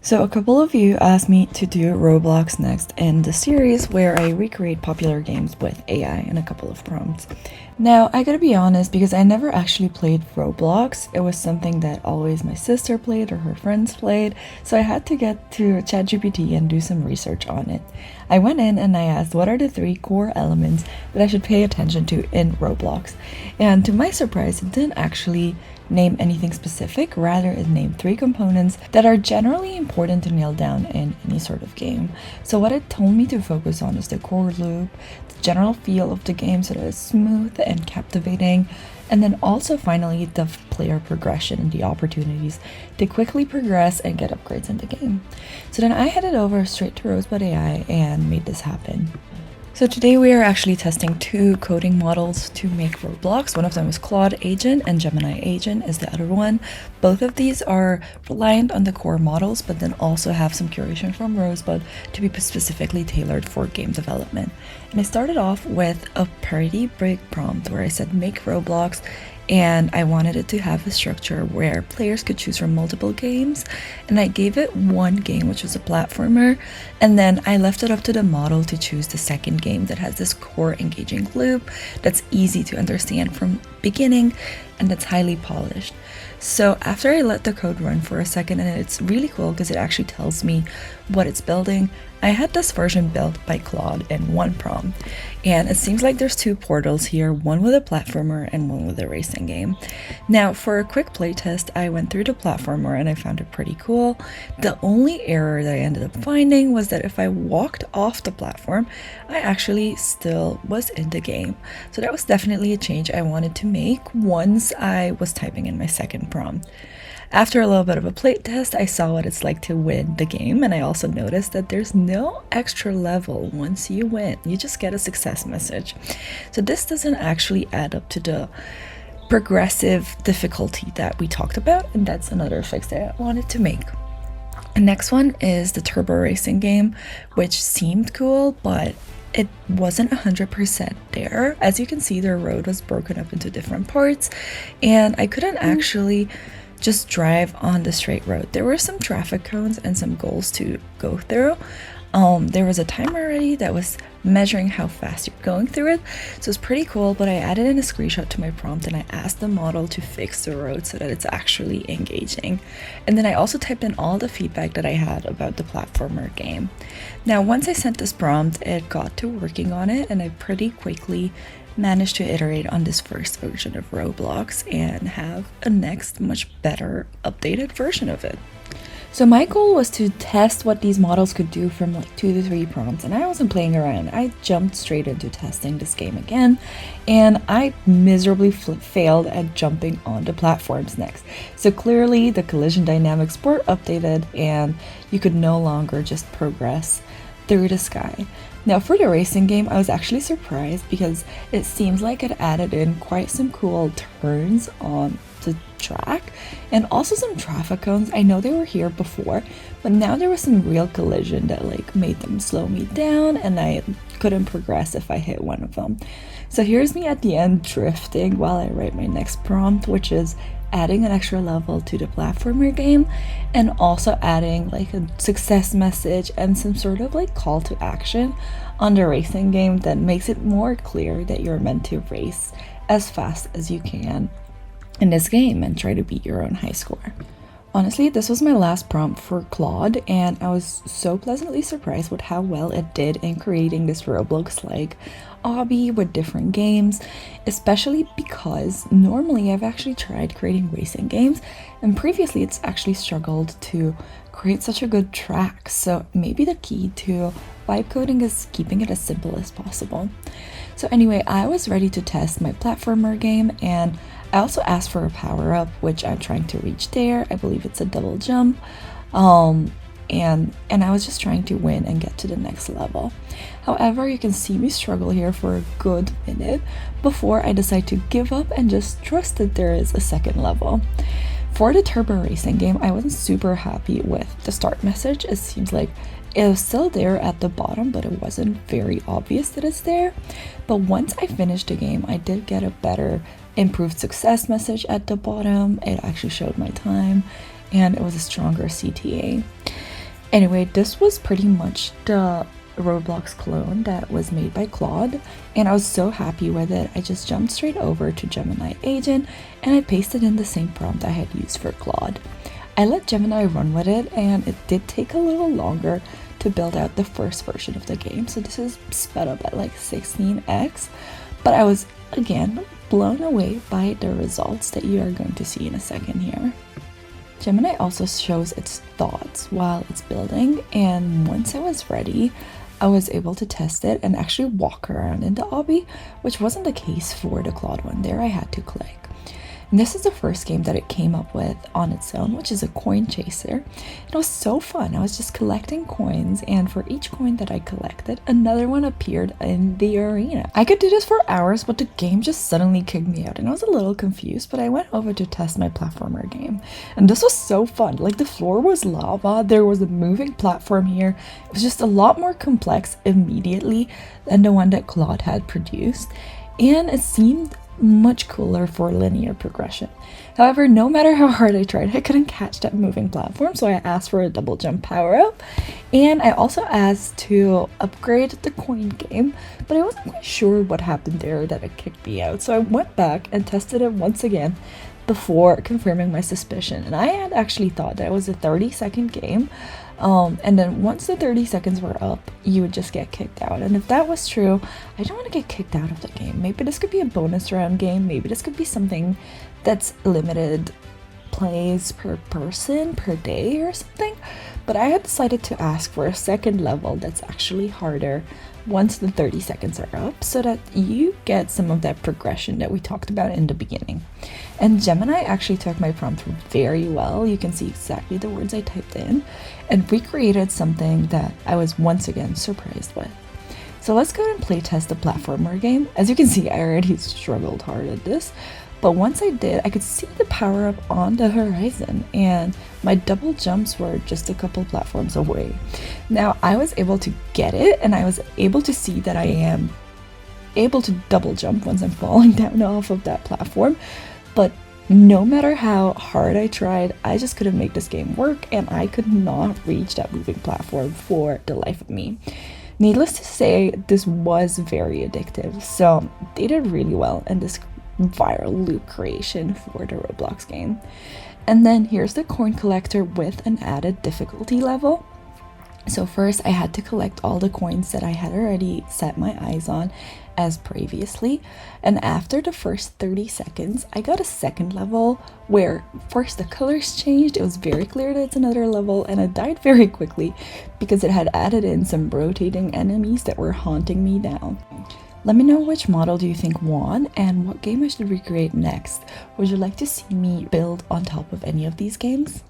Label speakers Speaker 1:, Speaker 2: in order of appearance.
Speaker 1: So a couple of you asked me to do Roblox next in the series where I recreate popular games with AI and a couple of prompts. Now, I gotta be honest, because I never actually played Roblox. It was something that always my sister played or her friends played, so I had to get to ChatGPT and do some research on it. I went in and I asked what are the 3 core elements that I should pay attention to in Roblox. And to my surprise, it didn't actually name anything specific, rather it named 3 components that are generally important to nail down in any sort of game. So what it told me to focus on is the core loop, the general feel of the game so that it's smooth and captivating, and then also finally the player progression and the opportunities to quickly progress and get upgrades in the game. So then I headed over straight to Rosebud AI and made this happen. So today we are actually testing 2 coding models to make Roblox. One of them is Claude Agent and Gemini Agent is the other one. Both of these are reliant on the core models, but then also have some curation from Rosebud to be specifically tailored for game development. And I started off with a pretty big prompt where I said make Roblox, and I wanted it to have a structure where players could choose from multiple games, and I gave it one game, which was a platformer, and then I left it up to the model to choose the second game that has this core engaging loop that's easy to understand from beginning and that's highly polished. So after I let the code run for a second, and it's really cool because it actually tells me what it's building, I had this version built by Claude in one prompt, and it seems like there's 2 portals here, one with a platformer and one with a racing game. Now for a quick playtest, I went through the platformer and I found it pretty cool. The only error that I ended up finding was that if I walked off the platform, I actually still was in the game. So that was definitely a change I wanted to make once I was typing in my second prompt. After a little bit of a playtest, I saw what it's like to win the game, and I also noticed that there's no extra level once you win. You just get a success message. So this doesn't actually add up to the progressive difficulty that we talked about, and that's another fix that I wanted to make. The next one is the turbo racing game, which seemed cool, but it wasn't 100% there. As you can see, the road was broken up into different parts, and I couldn't actually just drive on the straight road. There were some traffic cones and some goals to go through. There was a timer already that was measuring how fast you're going through it, so it's pretty cool, but I added in a screenshot to my prompt and I asked the model to fix the road so that it's actually engaging. And then I also typed in all the feedback that I had about the platformer game. Now once I sent this prompt, it got to working on it, and I pretty quickly managed to iterate on this first version of Roblox and have a next much better updated version of it. So my goal was to test what these models could do from like 2 to 3 prompts, and I wasn't playing around. I jumped straight into testing this game again, and I miserably failed at jumping onto platforms next. So clearly the collision dynamics were updated and you could no longer just progress through the sky. Now for the racing game, I was actually surprised because it seems like it added in quite some cool turns on the track and also some traffic cones. I know they were here before, but now there was some real collision that like made them slow me down and I couldn't progress if I hit one of them. So here's me at the end drifting while I write my next prompt, which is adding an extra level to the platformer game and also adding like a success message and some sort of like call to action on the racing game that makes it more clear that you're meant to race as fast as you can in this game and try to beat your own high score. Honestly, this was my last prompt for Claude, and I was so pleasantly surprised with how well it did in creating this Roblox-like obby with different games, especially because normally I've actually tried creating racing games, and previously it's actually struggled to create such a good track. So maybe the key to vibe coding is keeping it as simple as possible. So anyway, I was ready to test my platformer game, and I also asked for a power-up, which I'm trying to reach there. I believe it's a double jump. And I was just trying to win and get to the next level. However, you can see me struggle here for a good minute before I decide to give up and just trust that there is a second level. For the turbo racing game, I wasn't super happy with the start message. It seems like it was still there at the bottom, but it wasn't very obvious that it's there. But once I finished the game, I did get a better improved success message at the bottom. It actually showed my time and it was a stronger CTA. Anyway, this was pretty much the Roblox clone that was made by Claude, and I was so happy with it. I just jumped straight over to Gemini Agent and I pasted in the same prompt I had used for Claude. I let Gemini run with it, and it did take a little longer to build out the first version of the game, so this is sped up at like 16x, but I was again blown away by the results that you are going to see in a second here. Gemini also shows its thoughts while it's building, and once I was ready, I was able to test it and actually walk around in the obby, which wasn't the case for the Claude one. There I had to click. And this is the first game that it came up with on its own, which is a coin chaser. It was so fun. I was just collecting coins, and for each coin that I collected, another one appeared in the arena. I could do this for hours, but the game just suddenly kicked me out, and I was a little confused, but I went over to test my platformer game. And this was so fun. Like, the floor was lava, there was a moving platform here. It was just a lot more complex immediately than the one that Claude had produced, and it seemed much cooler for linear progression. However, no matter how hard I tried, I couldn't catch that moving platform, so I asked for a double jump power up, and I also asked to upgrade the coin game, but I wasn't quite sure what happened there that it kicked me out, so I went back and tested it once again before confirming my suspicion. And I had actually thought that it was a 30-second game, and then once the 30 seconds were up, you would just get kicked out. And if that was true, I don't want to get kicked out of the game. Maybe this could be a bonus round game, maybe this could be something that's limited plays per person per day or something, but I had decided to ask for a second level that's actually harder once the 30 seconds are up, so that you get some of that progression that we talked about in the beginning. And Gemini actually took my prompt very well. You can see exactly the words I typed in and recreated something that I was once again surprised with. So let's go and play test the platformer game. As you can see, I already struggled hard at this, but once I did, I could see the power up on the horizon, and my double jumps were just a couple platforms away. Now I was able to get it, and I was able to see that I am able to double jump once I'm falling down off of that platform, but no matter how hard I tried, I just couldn't make this game work, and I could not reach that moving platform for the life of me. Needless to say, this was very addictive, so they did really well in this viral loop creation for the Roblox game. And then here's the coin collector with an added difficulty level. So first I had to collect all the coins that I had already set my eyes on as previously, and after the first 30 seconds I got a second level where first the colors changed. It was very clear that it's another level, and I died very quickly because it had added in some rotating enemies that were haunting me down. Let me know which model do you think won and what game I should recreate next. Would you like to see me build on top of any of these games?